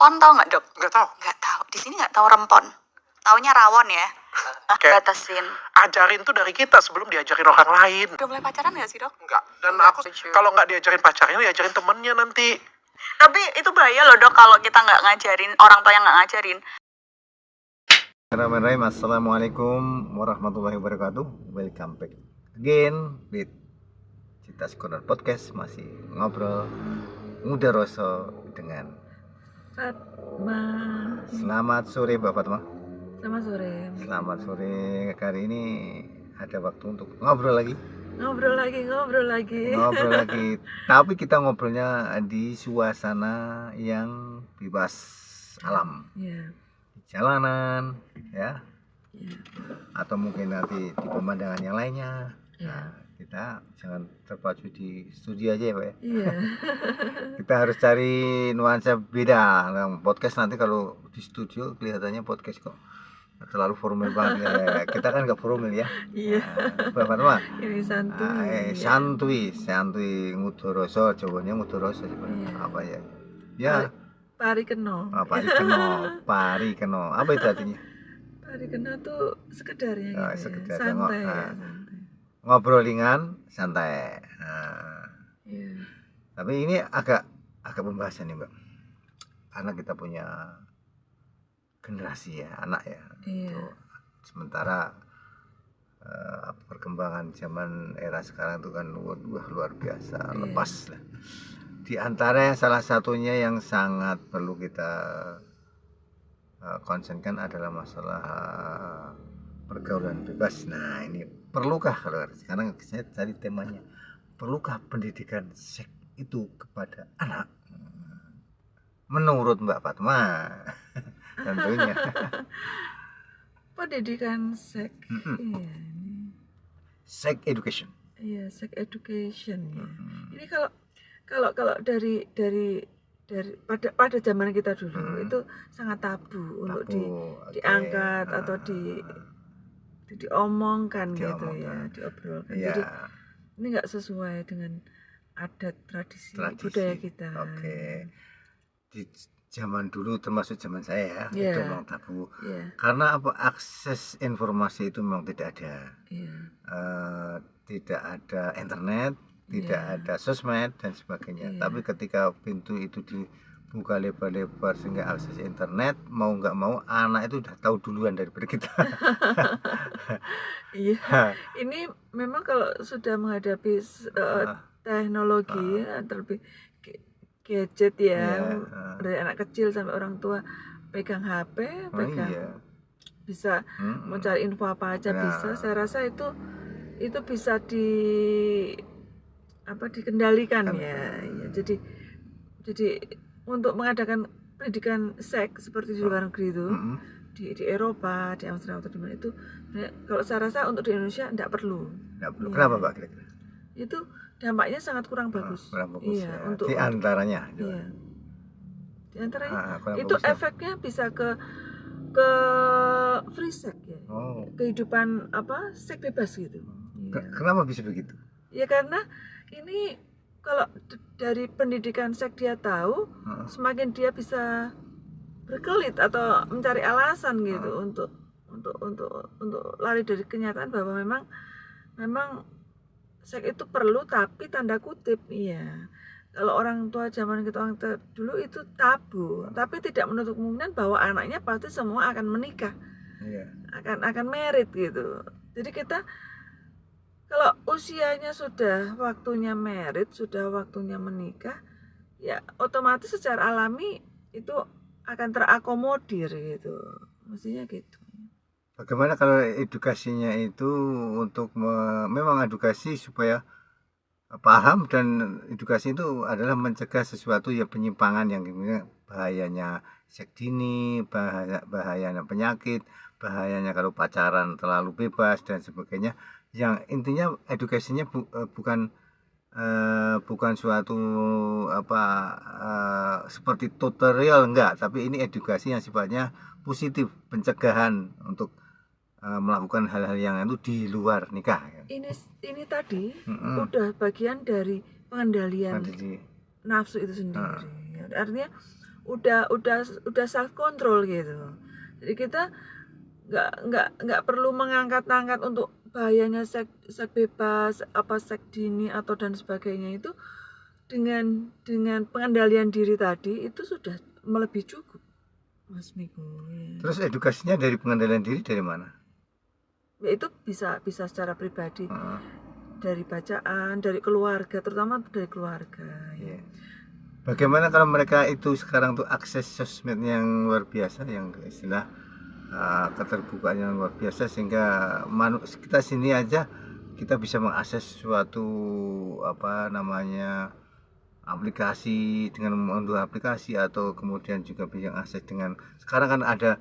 rempon tahu nggak, Dok? Nggak tahu. Nggak tahu. Di sini nggak tahu rempon. Taunya rawon ya. Kayak Batasin. ajarin tuh dari kita sebelum diajarin orang lain. Udah mulai pacaran nggak sih, Dok? Enggak. Dan Enggak, aku setuju. kalau nggak diajarin pacarnya, diajarin temennya nanti. Tapi itu bahaya loh, Dok, kalau kita nggak ngajarin, orang tua yang nggak ngajarin. Bismillahirrahmanirrahim. Assalamualaikum warahmatullahi wabarakatuh. Welcome back again with Cita Skolar Podcast. Masih ngobrol muda roso dengan Fatma. Selamat sore Mbak Fatma. Selamat sore. Selamat sore. Kali ini ada waktu untuk ngobrol lagi. Ngobrol lagi. Ngobrol lagi. Tapi kita ngobrolnya di suasana yang bebas alam. Ya. Di jalanan, ya. Ya. Atau mungkin nanti di pemandangan yang lainnya. Ya. Nah, kita jangan terpacu di studio aja ya Pak ya. Iya. Kita harus cari nuansa beda. Nah, podcast nanti kalau di studio kelihatannya podcast kok terlalu formal banget ya. Kita kan nggak formal ya. Iya. Mbak Fatma. Ini santuy. Santuy ngudoroso, Jawanya ngudoroso Iya. apa ya? Ya, Pari keno. pari keno. Apa itu artinya? Pari keno tuh sekedarnya gitu. Oh, Ya. sekedar Santai. tengok. Ya, Nah. santai. Ngobrol ringan, santai. Nah, Iya. tapi ini agak pembahasan nih Mbak, karena kita punya generasi ya, anak ya. Iya. Tuh. Sementara perkembangan zaman era sekarang itu kan luar biasa, Iya. lepas lah. Di antara salah satunya yang sangat perlu kita konsenkan adalah masalah pergaulan bebas. Nah ini perlukah, kalau sekarang saya cari temanya, perlukah pendidikan seks itu kepada anak? Menurut Mbak Fatma tentunya. Pendidikan seks. Mm-mm. Iya. Ini. Sex education. Iya, sex education ya. Ini kalau dari pada zaman kita dulu itu sangat tabu untuk Oke. diangkat atau diomongkan gitu ya, Diomongkan. diobrolkan. Iya. Jadi ini nggak sesuai dengan adat tradisi budaya kita. Oke. Di zaman dulu termasuk zaman saya ya, Iya. itu memang tabu. Iya, Karena apa, akses informasi itu memang tidak ada. iya, Tidak ada internet, tidak Iya. ada sosmed dan sebagainya. Iya. Tapi ketika pintu itu dibuka lebar-lebar sehingga akses internet, mau nggak mau anak itu udah tahu duluan daripada kita. iya. Ini memang kalau sudah menghadapi teknologi terlebih gadget ya, Iya, dari anak kecil sampai orang tua pegang HP, Oh pegang iya. bisa Mm-mm. mau cari info apa aja Nah. bisa. Saya rasa itu bisa dikendalikan ya. Ya. Jadi untuk mengadakan pendidikan seks seperti di luar negeri itu, Mm-mm. di Eropa, di Australia atau di mana itu, kalau saya rasa untuk di Indonesia tidak perlu. Nggak perlu. Iya. Kenapa Pak kira-kira? Itu dampaknya sangat kurang bagus. Kurang bagus Iya, ya. untuk Di antaranya. iya. Di antaranya Kurang itu bagusnya. efeknya bisa ke free sex ya. Oh. Kehidupan seks bebas gitu. Iya. Kenapa bisa begitu? Ya karena ini kalau dari pendidikan seks dia tahu, semakin dia bisa berkelit atau mencari alasan gitu untuk lari dari kenyataan bahwa memang seks itu perlu, tapi tanda kutip. Iya. Kalau orang tua zaman kita orang tua dulu itu tabu, tapi tidak menutup kemungkinan bahwa anaknya pasti semua akan menikah. Iya. akan merit gitu. Jadi kita kalau usianya sudah waktunya merit, sudah waktunya menikah, ya otomatis secara alami itu akan terakomodir gitu. Mestinya gitu. Bagaimana kalau edukasinya itu untuk memang edukasi supaya paham, dan edukasi itu adalah mencegah sesuatu ya, penyimpangan yang bahayanya seks dini, bahayanya penyakit, bahayanya kalau pacaran terlalu bebas dan sebagainya. Yang intinya edukasinya bukan suatu seperti tutorial, enggak, tapi ini edukasi yang sifatnya positif, pencegahan untuk melakukan hal-hal yang itu di luar nikah. Ini tadi udah bagian dari pengendalian nafsu itu sendiri. Artinya udah self control gitu. Jadi kita nggak perlu mengangkat-angkat untuk bahayanya seks bebas, seks dini atau dan sebagainya. Itu dengan pengendalian diri tadi itu sudah melebihi cukup, Mas Miko. Ya. Terus edukasinya dari pengendalian diri dari mana? Ya itu bisa secara pribadi, dari bacaan, dari keluarga, terutama dari keluarga. Ya. Bagaimana kalau mereka itu sekarang tuh akses sosmed yang luar biasa, yang istilah keterbukaan yang luar biasa, sehingga kita sini aja kita bisa mengakses suatu aplikasi dengan mengunduh aplikasi, atau kemudian juga bisa akses dengan sekarang kan ada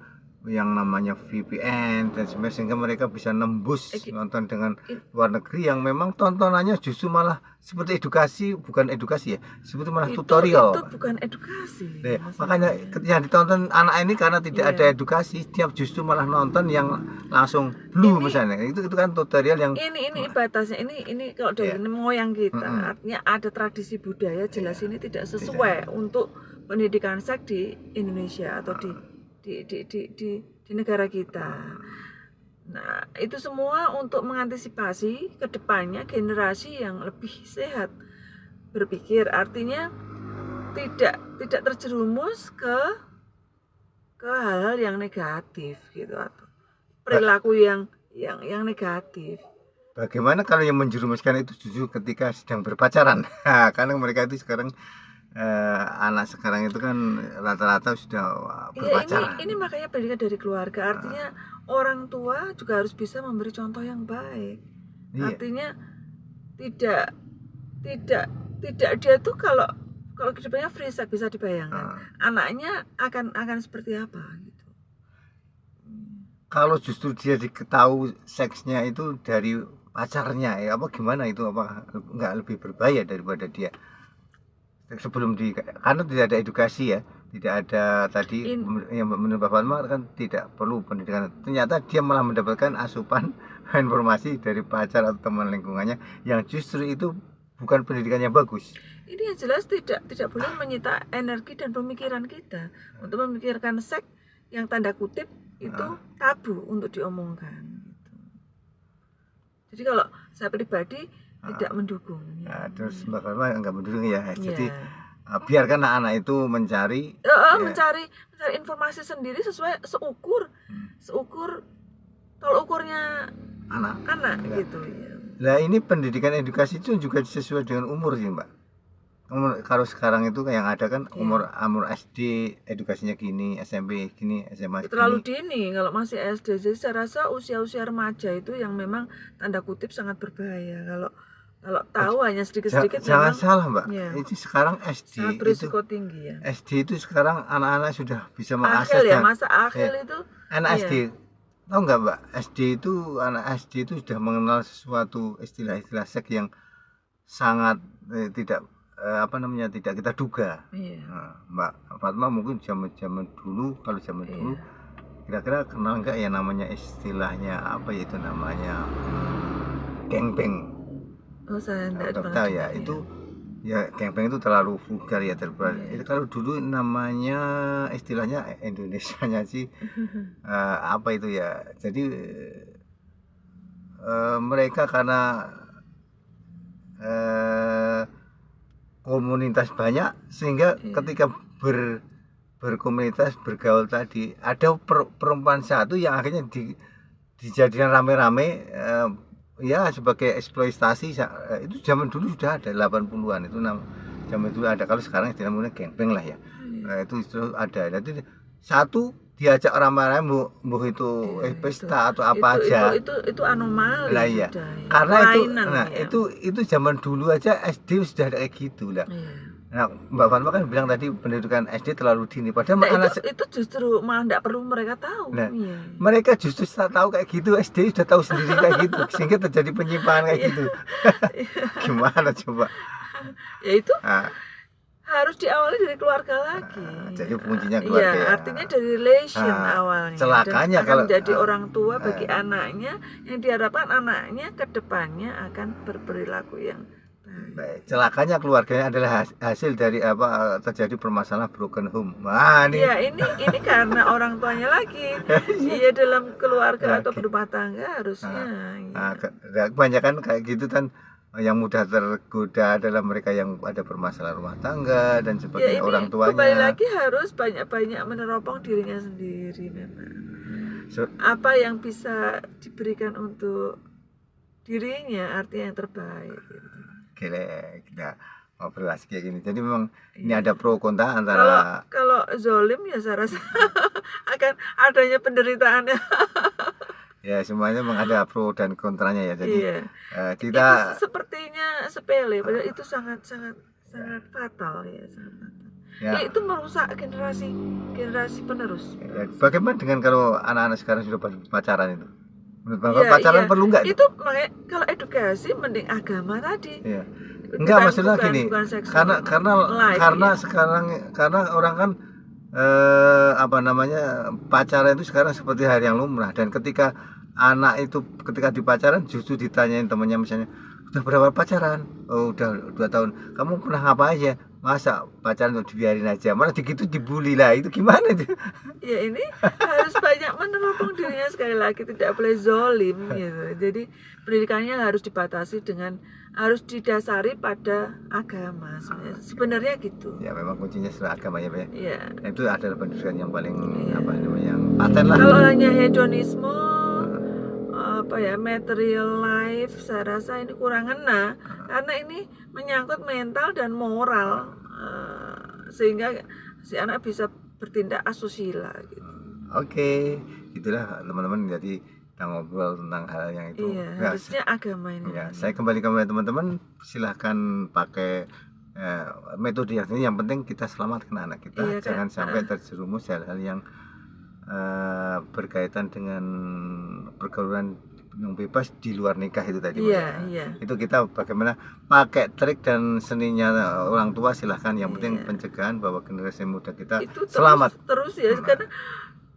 yang namanya VPN dan sebagainya, sehingga mereka bisa nembus nonton dengan luar negeri yang memang tontonannya justru malah seperti edukasi, bukan edukasi ya, seperti malah tutorial. Itu bukan edukasi. Makanya yang ditonton anak ini karena tidak ada edukasi, dia justru malah nonton yang langsung blue misalnya. Itu kan tutorial yang ini batasnya ini kalau dari moyang kita, artinya ada tradisi budaya jelas ini tidak sesuai untuk pendidikan seks di Indonesia atau di negara kita. Nah, itu semua untuk mengantisipasi ke depannya generasi yang lebih sehat berpikir, artinya tidak terjerumus ke hal-hal yang negatif gitu, atau perilaku yang negatif. Bagaimana kalau yang menjerumuskan itu justru ketika sedang berpacaran? Karena mereka itu sekarang anak sekarang itu kan rata-rata sudah berpacaran. Ini makanya pendidikan dari keluarga, artinya orang tua juga harus bisa memberi contoh yang baik. Artinya tidak dia tuh kalau kehidupannya free sex, bisa dibayangkan anaknya akan seperti apa gitu. Kalau justru dia diketahui seksnya itu dari pacarnya, gimana itu, apa nggak lebih berbahaya daripada dia sebelum karena tidak ada edukasi ya, tidak ada tadi yang menurut Mbak Fatma kan tidak perlu pendidikan, ternyata dia malah mendapatkan asupan informasi dari pacar atau teman lingkungannya yang justru itu bukan pendidikan yang bagus. Ini yang jelas tidak boleh menyita energi dan pemikiran kita untuk memikirkan seks yang tanda kutip itu tabu untuk diomongkan gitu. Jadi kalau saya pribadi tidak mendukung. Terus Mbak Fatma nggak mendukung ya. Jadi biarkan anak-anak itu mencari informasi sendiri sesuai seukur tol ukurnya anak gitu ya. Nah, ini pendidikan edukasi itu juga sesuai dengan umur sih, Mbak. Kalau sekarang itu yang ada kan umur SD edukasinya gini, SMP gini, SMA gini. Terlalu dini kalau masih SD. Jadi saya rasa usia remaja itu yang memang tanda kutip sangat berbahaya. Kalau tahu hanya sedikit-sedikit. Jangan salah, Mbak. Itu sekarang SD sangat berisiko tinggi ya. SD itu sekarang anak-anak sudah bisa mengakses. Akhil ya, masa akhil itu. Anak SD. Tahu nggak, Mbak? Anak SD itu sudah mengenal sesuatu istilah-istilah seks yang sangat tidak tidak kita duga. Mbak Fatma mungkin zaman dulu, kalau zaman dulu kira-kira kenal nggak ya namanya istilahnya apa ya, itu namanya gangbang. Saya tidak tahu ya. Itu ya gangbang itu terlalu vulgar ya, itu kalau dulu namanya istilahnya Indonesianya sih apa itu ya. Jadi mereka karena komunitas banyak, sehingga ketika berkomunitas bergaul tadi ada perempuan satu yang akhirnya dijadikan rame-rame ya sebagai eksploitasi. Itu zaman dulu sudah ada, 80-an itu zaman dulu ada. Kalau sekarang istilahnya gangbang lah ya. Itu ada. Nanti satu diajak ramai-ramai mbuh itu pesta atau apa aja. Itu anomali. Lah ya. Karena itu zaman dulu aja SD sudah ada kayak gitu lah. Nah, Mbak Fatma kan bilang tadi pendidikan SD terlalu dini, padahal itu justru malah tidak perlu mereka tahu. Nah, mereka justru tahu kayak gitu, SD sudah tahu sendiri kayak gitu, sehingga terjadi penyimpangan kayak gitu. Gimana coba? Ya itu harus diawali dari keluarga lagi. Jadi kuncinya keluarga. Iya, artinya dari relation awalnya. Celakanya dan kalau menjadi orang tua bagi anaknya, yang diharapkan anaknya ke depannya akan berperilaku yang baik. Baik, celakanya keluarganya adalah hasil dari apa terjadi permasalahan broken home. Wah, ini Ya ini karena orang tuanya lagi. Iya, dalam keluarga atau Oke. berumah tangga harusnya. Nah, Iya. kebanyakan kayak gitu kan yang mudah tergoda adalah mereka yang ada permasalahan rumah tangga dan Ya sebagainya, ini orang kembali tuanya. lagi harus banyak-banyak meneropong dirinya sendiri memang. So- Apa yang bisa diberikan untuk dirinya artinya yang terbaik gitu. Gile, kita ngobrol lagi kayak gini. Jadi memang ini Iya. ada pro kontra Kalau antara kalau zolim ya saya rasa akan adanya penderitaannya. ya semuanya memang ada pro dan kontranya ya. Jadi Iya. kita Itu sepertinya sepele, padahal itu sangat fatal ya, sangat fatal. ya, Ya, itu merusak generasi penerus. ya, bagaimana dengan kalau anak-anak sekarang sudah pacaran itu? Menurut Bapak Iya, pacaran iya. perlu nggak? Itu makanya kalau edukasi mending agama tadi. Iya. Enggak, maksudnya gini, bukan seksual. karena Live, ya. sekarang karena orang kan apa namanya pacaran itu sekarang seperti hal yang lumrah, dan ketika anak itu ketika di pacaran justru ditanyain temannya misalnya udah berapa pacaran, oh udah 2 tahun, kamu pernah ngapain aja, masa pacaran tuh dibiarin aja, malah begitu dibully lah, itu gimana itu? Ya ini harus banyak meneropong dirinya, sekali lagi tidak boleh zolim gitu. Jadi pendidikannya harus dibatasi dengan harus didasari pada agama sebenarnya gitu. Ya memang kuncinya setelah agama ya Pak ya. Ya. Itu adalah pendidikan yang paling Iya. apa namanya yang paten lah. Kalau hanya hedonisme apa ya, material life, saya rasa ini kurang ngena karena ini menyangkut mental dan moral, sehingga si anak bisa bertindak asusila gitu. Oke, itulah teman-teman, jadi kita ngobrol tentang hal yang itu. Iya, Ya, harusnya agama ini. ya, saya kembali ke teman-teman, silahkan pakai metode yang ini. Yang penting kita selamatkan anak kita, Iya, Kak. jangan sampai terjerumus hal-hal yang berkaitan dengan pergaulan yang bebas di luar nikah itu tadi. Pak, Iya, ya. iya. Itu kita bagaimana pakai trik dan seninya orang tua, silahkan. Yang penting Iya. pencegahan bahwa generasi muda kita Itu selamat. terus ya, karena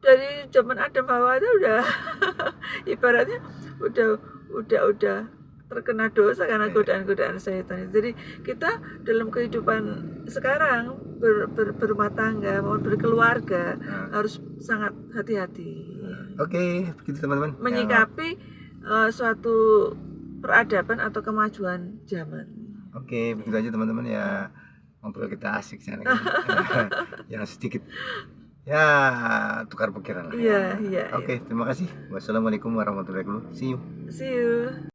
dari zaman Adam Hawa itu udah ibaratnya udah terkena dosa karena godaan-godaan setan. Jadi kita dalam kehidupan sekarang berumah tangga maupun berkeluarga harus sangat hati-hati Oke, begitu teman-teman. menyikapi suatu peradaban atau kemajuan zaman. Oke, begitu aja teman-teman ya, ngobrol kita asik sana kan. Yang sedikit ya tukar pikiran lah. Iya, iya. Oke, terima kasih. Wassalamualaikum warahmatullahi wabarakatuh. See you. See you.